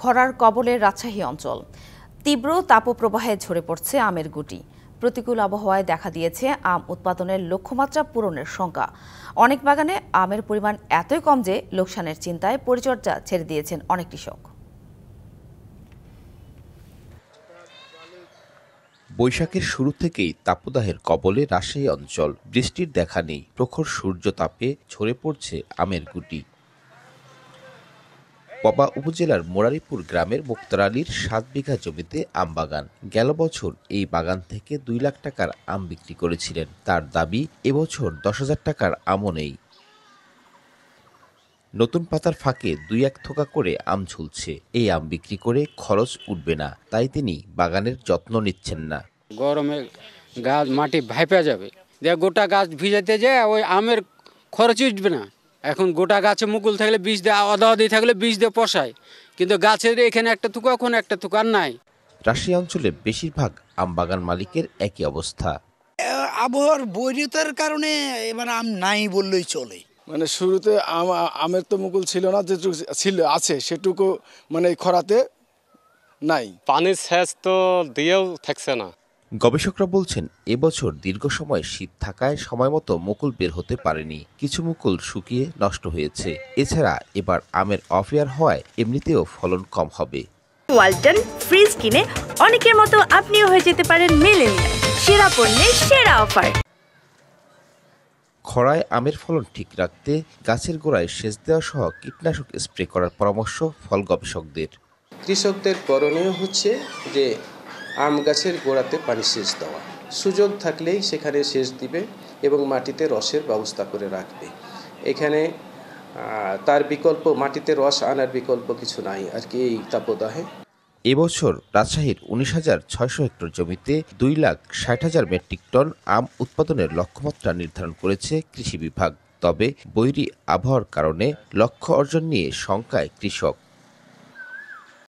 খরার কবলে রাজশাহী অঞ্চল। তীব্র তাপপ্রবাহে ঝরে পড়ছে আমের গুটি। প্রতিকূল আবহাওয়ায় দেখা দিয়েছে আম উৎপাদনের লক্ষ্যমাত্রা পূরণের শঙ্কা। অনেক বাগানে আমের পরিমাণ এতই কম যে লোকসানের চিন্তায় পরিচর্যা ছেড়ে দিয়েছেন অনেক কৃষক। বৈশাখের শুরু থেকেই তাপদাহের কবলে রাজশাহী অঞ্চল। বৃষ্টির দেখা নেই, প্রখর সূর্য তাপে ঝরে পড়ছে আমের গুটি। পবা উপজেলার মোরারিপুর গ্রামের মুক্তার আলীর ৭ বিঘা জমিতে আম বাগান। গেল বছর এই বাগান থেকে ২ লাখ টাকার আম বিক্রি করেছিলেন। তার দাবি, এবছর ১০,০০০ টাকার আমও নেই। নতুন পাতার ফাঁকে ২-১ থোকা করে আম ঝুলছে। এই আম বিক্রি করে খরচ উঠবে না, তাই তিনি বাগানের যত্ন নিচ্ছেন না। গরমে গাছ মাটি ভাইপা যাবে, গোটা গাছ ভিজাতে যায়, ওই আমের খরচ উঠবে না। এখন গোটা গাছে মুকুল থাকলে বীজ দিয়ে আধা থাকলে বীজ দিয়ে পোষায়, কিন্তু গাছের এখানে একটা থুকা, এখন একটা থুকা নাই। রাজশাহী অঞ্চলের বেশিরভাগ আম বাগান মালিকের একই অবস্থা। আবহাওয়ার বৈরিতার কারণে এবার আম নাই বললেই চলে। মানে শুরুতে আমের তো মুকুল ছিল না, যেটুকু ছিল আছে সেটুকু মানে খরাতে নাই। পানির সেচ তো দিয়েও থাকছে না। গবেষকরা বলছেন, এবছর দীর্ঘ সময় শীত থাকায় সময়মতো মুকুল বের হতে পারেনি। কিছু মুকুল শুকিয়ে নষ্ট হয়েছে। এছাড়া এবার আমের অফেয়ার হওয়ায় এমনিতেও ফলন কম হবে। ওয়ালটন ফ্রিজ কিনে অনেকের মতো আপনিও হয়ে যেতে পারেন মিলেনিয়াল। সেরা পণ্যের সেরা অফার। খরায় আমের ফলন ঠিক রাখতে গাছের গোড়ায় সেচ দেওয়া সহ কীটনাশক স্প্রে করার পরামর্শ ফল গবেষকদের। কৃষকদের করণীয় হচ্ছে যে আম গাছের গোড়াতে পানি সেচ দেওয়া, সুযোগ থাকলেই সেখানে সেচ দিবে এবং মাটিতে রসের ব্যবস্থা করে রাখবে। এখানে তার বিকল্প, মাটিতে রস আনার বিকল্প কিছু নাই আর কি এই তাপদাহে। এবছর রাজশাহীর ১৯,৬০০ হেক্টর জমিতে ২,৬০,০০০ মেট্রিক টন আম উৎপাদনের লক্ষ্যমাত্রা নির্ধারণ করেছে কৃষি বিভাগ। তবে বৈরী আবহাওয়ার কারণে লক্ষ্য অর্জন নিয়ে শঙ্কায় কৃষক।